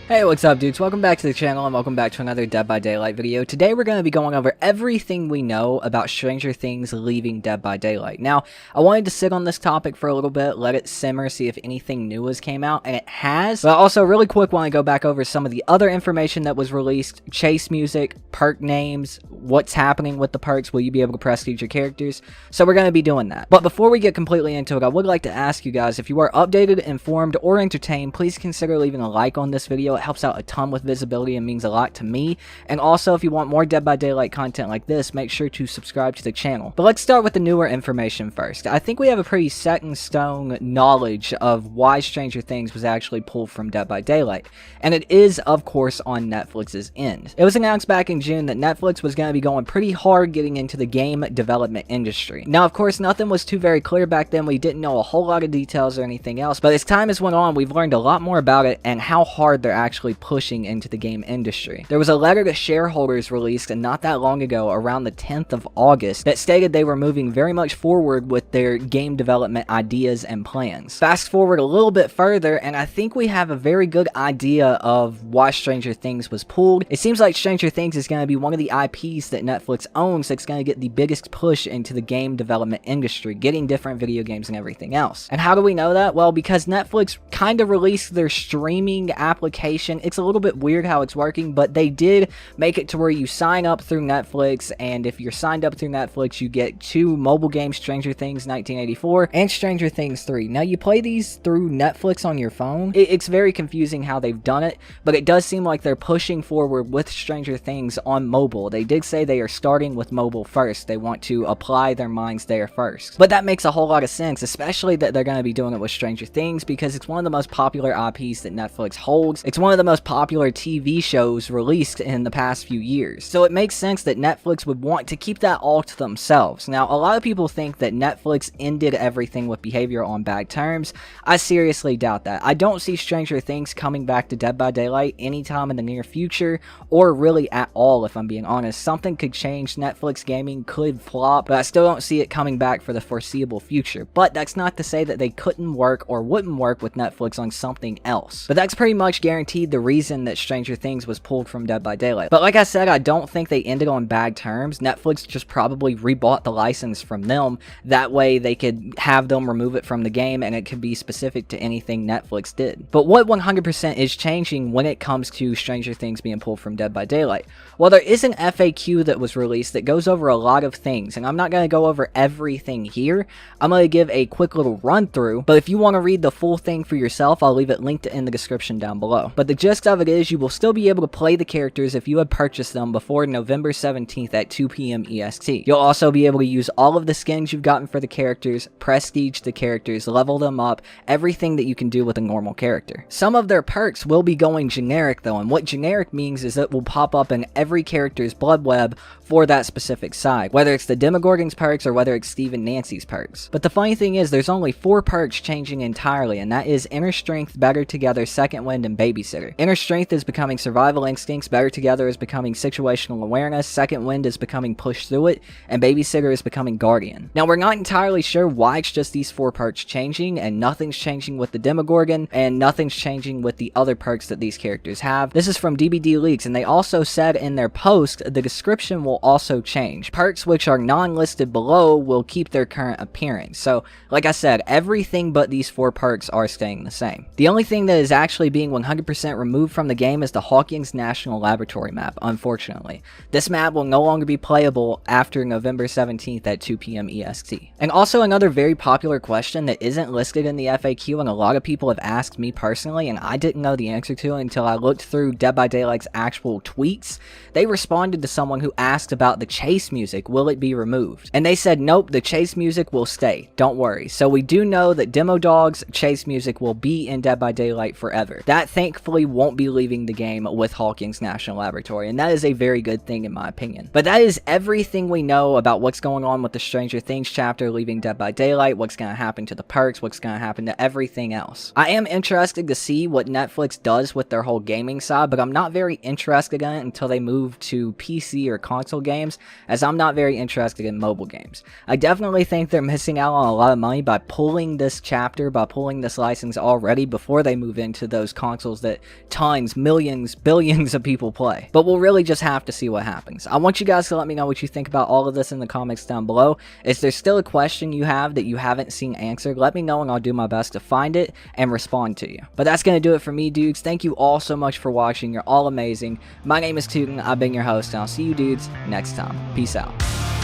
Hey, what's up dudes? Welcome back to the channel and welcome back to another Dead by Daylight video. Today we're going to be going over everything we know about Stranger Things leaving Dead by Daylight. Now, I wanted to sit on this topic for a little bit, let it simmer, see if anything new has came out, and it has. But also, really quick, want to go back over some of the other information that was released, chase music, perk names, what's happening with the perks, will you be able to prestige your characters? So we're going to be doing that. But before we get completely into it, I would like to ask you guys, if you are updated, informed, or entertained, please consider leaving a like on this video. It helps out a ton with visibility and means a lot to me. And also, if you want more Dead by Daylight content like this, make sure to subscribe to the channel. But let's start with the newer information first. I think we have a pretty set in stone knowledge of why Stranger Things was actually pulled from Dead by Daylight. And it is, of course, on Netflix's end. It was announced back in June that Netflix was going to be going pretty hard getting into the game development industry. Now, of course, nothing was too very clear back then. We didn't know a whole lot of details or anything else. But as time has went on, we've learned a lot more about it and how hard they're actually pushing into the game industry. There was a letter to shareholders released not that long ago, around the 10th of August, that stated they were moving very much forward with their game development ideas and plans. Fast forward a little bit further, and I think we have a very good idea of why Stranger Things was pulled. It seems like Stranger Things is going to be one of the IPs that Netflix owns that's going to get the biggest push into the game development industry, getting different video games and everything else. And how do we know that? Well, because Netflix kind of released their streaming application. It's a little bit weird how it's working, but they did make it to where you sign up through Netflix, and if you're signed up through Netflix, you get two mobile games, Stranger Things 1984 and Stranger Things 3. Now, you play these through Netflix on your phone. It's very confusing how they've done it, but it does seem like they're pushing forward with Stranger Things on mobile. They did say they are starting with mobile first. They want to apply their minds there first. But that makes a whole lot of sense, especially that they're going to be doing it with Stranger Things, because it's one of the most popular IPs that Netflix holds. It's one of the most popular TV shows released in the past few years. So it makes sense that Netflix would want to keep that all to themselves. Now, a lot of people think that Netflix ended everything with behavior on bad terms. I seriously doubt that. I don't see Stranger Things coming back to Dead by Daylight anytime in the near future, or really at all, if I'm being honest. Something could change, Netflix gaming could flop, but I still don't see it coming back for the foreseeable future. But that's not to say that they couldn't work or wouldn't work with Netflix on something else. But that's pretty much guaranteed the reason that Stranger Things was pulled from Dead by Daylight. But like I said, I don't think they ended on bad terms. Netflix just probably rebought the license from them. That way they could have them remove it from the game and it could be specific to anything Netflix did. But what 100% is changing when it comes to Stranger Things being pulled from Dead by Daylight? Well, there is an FAQ that was released that goes over a lot of things, and I'm not going to go over everything here. I'm going to give a quick little run through, but if you want to read the full thing for yourself, I'll leave it linked in the description down below. But the gist of it is, you will still be able to play the characters if you had purchased them before November 17th at 2 p.m. EST. You'll also be able to use all of the skins you've gotten for the characters, prestige the characters, level them up, everything that you can do with a normal character. Some of their perks will be going generic though, and what generic means is it will pop up in every character's blood web for that specific side, whether it's the Demogorgon's perks or whether it's Steve and Nancy's perks. But the funny thing is, there's only 4 perks changing entirely, and that is Inner Strength, Better Together, Second Wind, and Babysitter. Inner Strength is becoming Survival Instincts, Better Together is becoming Situational Awareness, Second Wind is becoming Push Through It, and Babysitter is becoming Guardian. Now, we're not entirely sure why it's just these 4 perks changing, and nothing's changing with the Demogorgon, and nothing's changing with the other perks that these characters have. This is from DBD Leaks, and they also said in their post, the description will also change. Perks which are non-listed below will keep their current appearance. So, like I said, everything but these 4 perks are staying the same. The only thing that is actually being 100% removed from the game is the Hawkins National Laboratory map, unfortunately. This map will no longer be playable after November 17th at 2 p.m. EST. And also another very popular question that isn't listed in the FAQ, and a lot of people have asked me personally, and I didn't know the answer to until I looked through Dead by Daylight's actual tweets. They responded to someone who asked about the chase music, will it be removed? And they said, nope, the chase music will stay, don't worry. So we do know that Demo Dog's chase music will be in Dead by Daylight forever. That thankfully won't be leaving the game with Hawkins National Laboratory, and that is a very good thing in my opinion. But that is everything we know about what's going on with the Stranger Things chapter leaving Dead by Daylight, what's going to happen to the perks, what's going to happen to everything else. I am interested to see what Netflix does with their whole gaming side, but I'm not very interested in it until they move to PC or console games, as I'm not very interested in mobile games. I definitely think they're missing out on a lot of money by pulling this chapter, by pulling this license already before they move into those consoles that that tons, millions, billions of people play. But we'll really just have to see what happens. I want you guys to let me know what you think about all of this in the comments down below. Is there still a question you have that you haven't seen answered? Let me know and I'll do my best to find it and respond to you. But that's going to do it for me, dudes. Thank you all so much for watching. You're all amazing. My name is Tooten. I've been your host, and I'll see you dudes next time. Peace out.